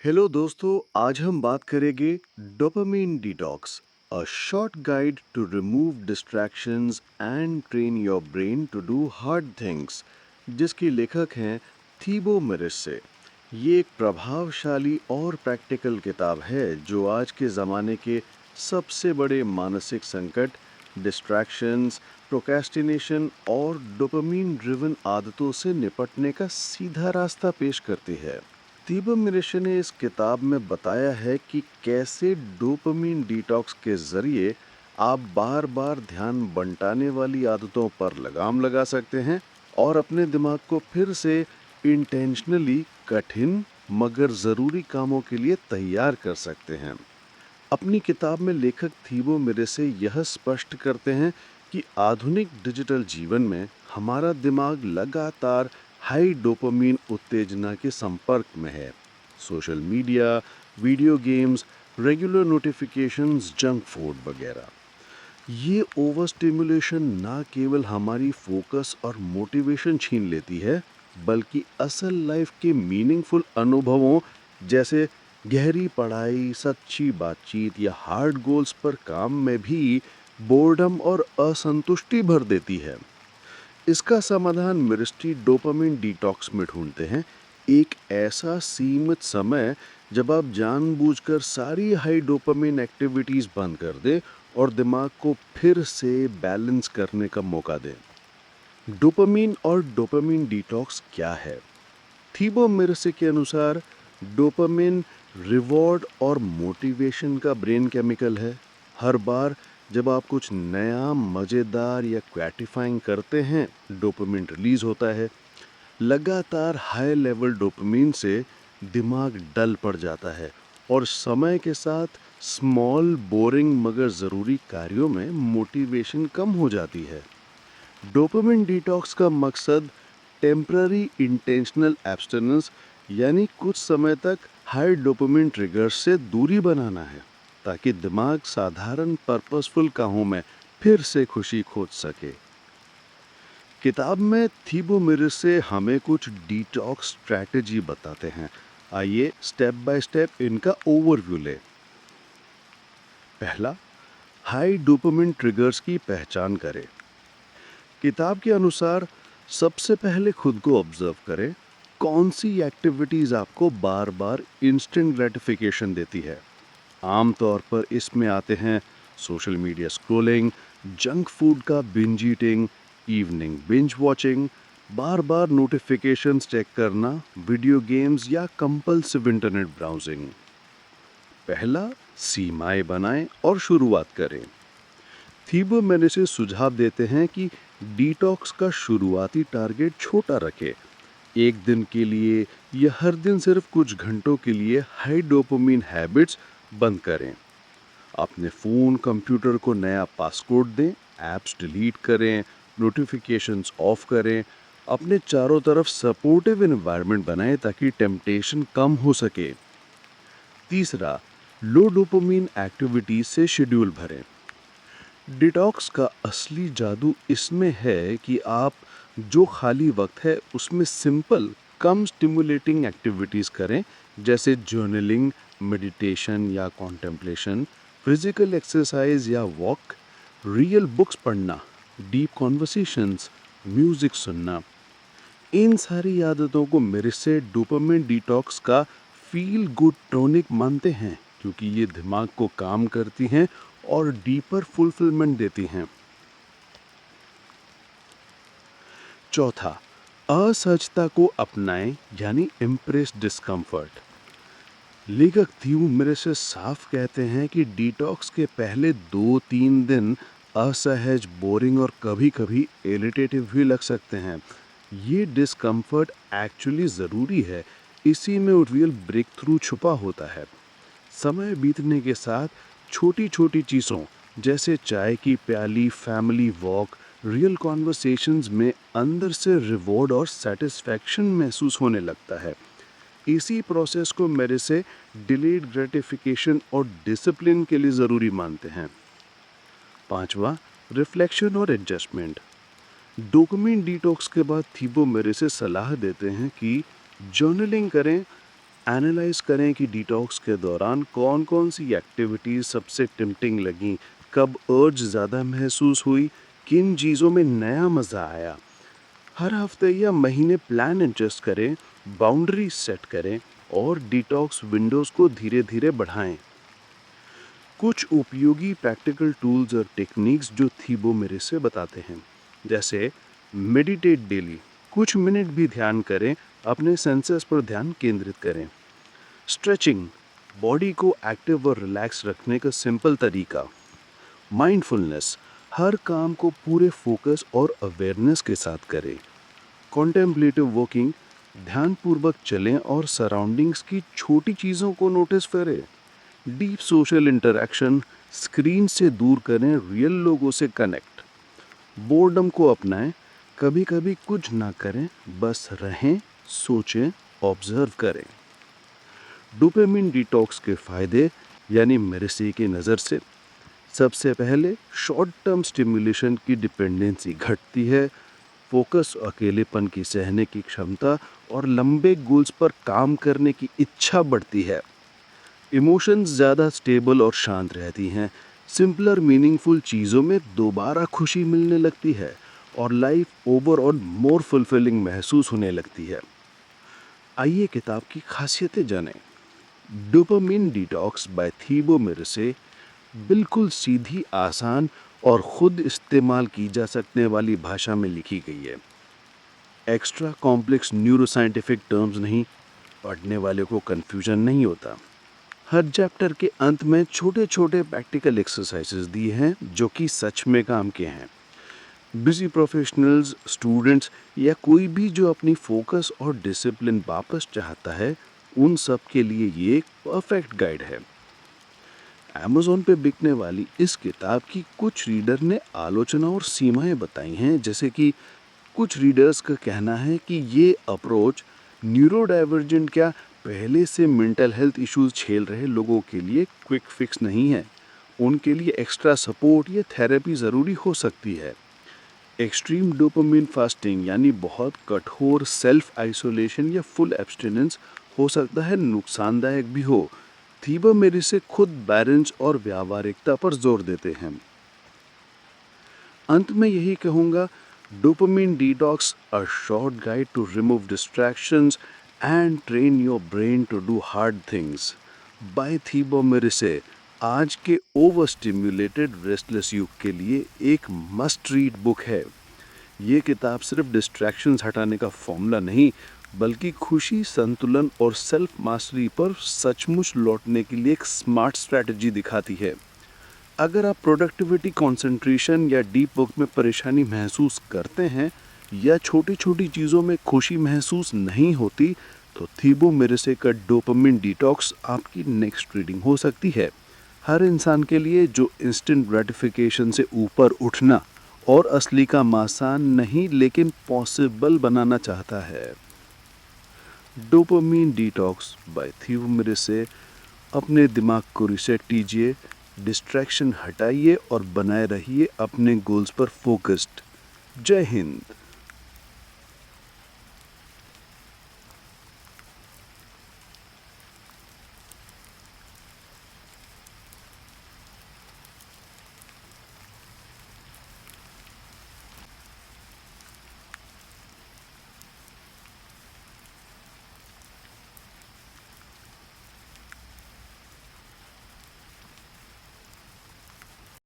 Hello दोस्तों, आज हम बात करेंगे dopamine detox, a short guide to remove distractions and train your brain to do hard things, जिसकी लेखक हैं थीबो मिरिस्से। ये एक प्रभावशाली और प्रैक्टिकल किताब है जो आज के ज़माने के सबसे बड़े मानसिक संकट, डिस्ट्रैक्शंस, प्रोक्रेस्टिनेशन और डोपामिन ड्रिवन आदतों से निपटने का सीधा रास्ता पेश करती है। तीबा मिरेशे ने इस किताब में बताया है कि कैसे डोपामिन डिटॉक्स के जरिए आप बार बार ध्यान बंटाने वाली आदतों पर लगाम लगा सकते हैं और अपने दिमाग को फिर से इंटेंशनली कठिन मगर ज़रूरी कामों के लिए तैयार कर सकते हैं। अपनी किताब में लेखक थीबो मिरेसे यह स्पष्ट करते हैं कि आधुनिक डिजिटल जीवन में हमारा दिमाग लगातार हाई डोपामीन उत्तेजना के संपर्क में है। Social media, video games, regular notifications, junk food वगैरह। ये ओवर स्टिमुलेशन ना केवल हमारी फोकस और मोटिवेशन छीन लेती है, बल्कि असल लाइफ के मीनिंगफुल अनुभवों जैसे गहरी पढ़ाई, सच्ची बातचीत या हार्ड गोल्स पर काम में भी बोर्डम और असंतुष्टि भर देती है। इसका समाधान मिरिस्ट्री डोपामिन डिटॉक्स में ढूंढते हैं, एक ऐसा सीमित समय जब आप जानबूझकर सारी हाई डोपामिन एक्टिविटीज बंद कर दें और दिमाग को फिर से बैलेंस करने का मौका दें। डोपामिन और डोपामिन डिटॉक्स क्या है? थीबो मिर्से के अनुसार डोपामिन रिवॉर्ड और मोटिवेशन का ब्रेन केमिकल है। हर बार जब आप कुछ नया, मज़ेदार या ग्रेटिफाइंग करते हैं, डोपामिन रिलीज होता है। लगातार हाई लेवल डोपामिन से दिमाग डल पड़ जाता है और समय के साथ स्मॉल, बोरिंग मगर ज़रूरी कार्यों में मोटिवेशन कम हो जाती है। डोपामिन डिटॉक्स का मकसद टेम्पररी इंटेंशनल एब्स्टिनेंस यानी कुछ समय तक हाई डोपामिन ट्रिगर्स से दूरी बनाना है, ताकि दिमाग साधारण पर्पसफुल कामों में फिर से खुशी खोज सके। किताब में थीबो मिरिस से हमें कुछ डिटॉक्स स्ट्रैटेजी बताते हैं। आइए स्टेप बाय स्टेप इनका ओवरव्यू लें। पहला, हाई डोपामिन ट्रिगर्स की पहचान करें। किताब के अनुसार सबसे पहले खुद को ऑब्जर्व करें, कौन सी एक्टिविटीज आपको बार बार इंस्टेंट ग्रेटिफिकेशन देती है। आमतौर पर इसमें आते हैं social media scrolling, junk food का binge eating, evening binge watching, बार बार नोटिफिकेशंस चेक करना, वीडियो गेम्स या कंपल्सिव इंटरनेट ब्राउजिंग। पहला, सीमाएं बनाएं और शुरुआत करें। थीबो मेनेसे सुझाव देते हैं कि डिटॉक्स का शुरुआती टारगेट छोटा रखें, एक दिन के लिए या हर दिन सिर्फ कुछ घंटों के लिए हाई डोपामिन हैबिट्स बंद करें। अपने फ़ोन, कंप्यूटर को नया पासवर्ड दें, ऐप्स डिलीट करें, नोटिफिकेशंस ऑफ करें। अपने चारों तरफ सपोर्टिव एनवायरनमेंट बनाएं ताकि टेम्पटेशन कम हो सके। तीसरा, लो डोपामिन एक्टिविटीज से शेड्यूल भरें। डिटॉक्स का असली जादू इसमें है कि आप जो खाली वक्त है उसमें सिंपल, कम स्टिमुलेटिंग एक्टिविटीज़ करें, जैसे जर्नलिंग, मेडिटेशन या कॉन्टेम्पलेशन, फिजिकल एक्सरसाइज या वॉक, रियल बुक्स पढ़ना, डीप कॉन्वर्सेशंस, म्यूज़िक सुनना। इन सारी आदतों को मेरे से डोपामिन डिटॉक्स का फील गुड टॉनिक मानते हैं, क्योंकि ये दिमाग को काम करती हैं और डीपर फुलफिलमेंट देती हैं। चौथा, असहजता को अपनाएं यानी एम्प्रेस डिस्कम्फर्ट। लेखक थीव मेरे से साफ कहते हैं कि डिटॉक्स के पहले 2-3 दिन असहज, बोरिंग और कभी-कभी इरिटेटिव भी लग सकते हैं। ये डिस्कम्फर्ट एक्चुअली ज़रूरी है, इसी में रियल ब्रेक थ्रू छुपा होता है। समय बीतने के साथ छोटी छोटी चीज़ों जैसे चाय की प्याली, फैमिली वॉक, रियल कॉन्वर्सेशंस में अंदर से रिवॉर्ड और सेटिस्फैक्शन महसूस होने लगता है। इसी प्रोसेस को मेरे से डिलेड ग्रेटिफिकेशन और डिसिप्लिन के लिए ज़रूरी मानते हैं। पांचवा, रिफ्लेक्शन और एडजस्टमेंट। डोपामिन डिटॉक्स के बाद थीबो मेरे से सलाह देते हैं कि जर्नलिंग करें, एनालाइज करें कि डिटॉक्स के दौरान कौन कौन सी एक्टिविटीज़ सबसे टेम्पटिंग लगीं, कब अर्ज ज़्यादा महसूस हुई, किन चीज़ों में नया मज़ा आया। हर हफ्ते या महीने प्लान एडजस्ट करें, बाउंड्री सेट करें और डिटॉक्स विंडोज़ को धीरे धीरे बढ़ाएं। कुछ उपयोगी प्रैक्टिकल टूल्स और टेक्निक्स जो थीबो मेरे से बताते हैं, जैसे मेडिटेट डेली, कुछ मिनट भी ध्यान करें, अपने सेंसेस पर ध्यान केंद्रित करें। स्ट्रेचिंग, बॉडी को एक्टिव और रिलैक्स रखने का सिंपल तरीका। माइंडफुलनेस, हर काम को पूरे फोकस और अवेयरनेस के साथ करें। कॉन्टेम्पलेटिव वॉकिंग, ध्यानपूर्वक चलें और सराउंडिंग्स की छोटी चीज़ों को नोटिस करें। डीप सोशल इंटरैक्शन, स्क्रीन से दूर करें, रियल लोगों से कनेक्ट। बोर्डम को अपनाएं, कभी कभी कुछ ना करें, बस रहें, सोचें, ऑब्जर्व करें। डोपामिन डिटॉक्स के फायदे यानी मेरेसे की नज़र से, सबसे पहले शॉर्ट टर्म स्टिमुलेशन की डिपेंडेंसी घटती है, फोकस, अकेलेपन की सहने की क्षमता और लंबे गोल्स पर काम करने की इच्छा बढ़ती है। इमोशंस ज़्यादा स्टेबल और शांत रहती हैं, सिंपलर मीनिंगफुल चीज़ों में दोबारा खुशी मिलने लगती है और लाइफ ओवरऑल मोर फुलफिलिंग महसूस होने लगती है। आइए किताब की खासियतें जानें। डोपामिन डिटॉक्स बाय थीबो मेरेसे बिल्कुल सीधी, आसान और खुद इस्तेमाल की जा सकने वाली भाषा में लिखी गई है। एक्स्ट्रा कॉम्प्लेक्स न्यूरोसाइंटिफिक टर्म्स नहीं, पढ़ने वाले को कंफ्यूजन नहीं होता। हर चैप्टर के अंत में छोटे छोटे प्रैक्टिकल एक्सरसाइजेज दिए हैं जो कि सच में काम के हैं। बिजी प्रोफेशनल्स, स्टूडेंट्स या कोई भी जो अपनी फोकस और डिसिप्लिन वापस चाहता है, उन सब के लिए ये एक परफेक्ट गाइड है। अमेज़न पे बिकने वाली इस किताब की कुछ रीडर ने आलोचना और सीमाएं बताई हैं, जैसे कि कुछ रीडर्स का कहना है कि ये अप्रोच न्यूरो डाइवर्जेंट क्या पहले से मेंटल हेल्थ इश्यूज झेल रहे लोगों के लिए क्विक फिक्स नहीं है, उनके लिए एक्स्ट्रा सपोर्ट या थेरेपी ज़रूरी हो सकती है। एक्सट्रीम डोपामिन फास्टिंग यानी बहुत कठोर सेल्फ आइसोलेशन या फुल एब्स्टिनेंस हो सकता है नुकसानदायक भी हो। थीबो मेरेसे खुद बैलेंस और व्यावहारिकता पर जोर देते हैं। अंत में यही कहूँगा, dopamine detox, a short guide to remove distractions and train your brain to do hard things by Thibaut Meurisse आज के ओवर स्टिम्युलेटेड रेस्टलेस युग के लिए एक मस्ट रीड बुक है। ये किताब सिर्फ डिस्ट्रैक्शंस हटाने का फॉर्मूला नहीं, बल्कि खुशी, संतुलन और सेल्फ मास्टरी पर सचमुच लौटने के लिए एक स्मार्ट स्ट्रैटेजी दिखाती है। अगर आप प्रोडक्टिविटी, कंसंट्रेशन या डीप वर्क में परेशानी महसूस करते हैं या छोटी छोटी चीज़ों में खुशी महसूस नहीं होती, तो थीबो मेरेसे का डोपामिन डिटॉक्स आपकी नेक्स्ट रीडिंग हो सकती है। हर इंसान के लिए जो इंस्टेंट ग्रेटिफिकेशन से ऊपर उठना और असली का आसान नहीं लेकिन पॉसिबल बनाना चाहता है। Dopamine detox by Thibaut Meurisse. अपने दिमाग को रिसेट कीजिए, डिस्ट्रैक्शन हटाइए और बनाए रहिए अपने गोल्स पर फोकस्ड। जय हिंद।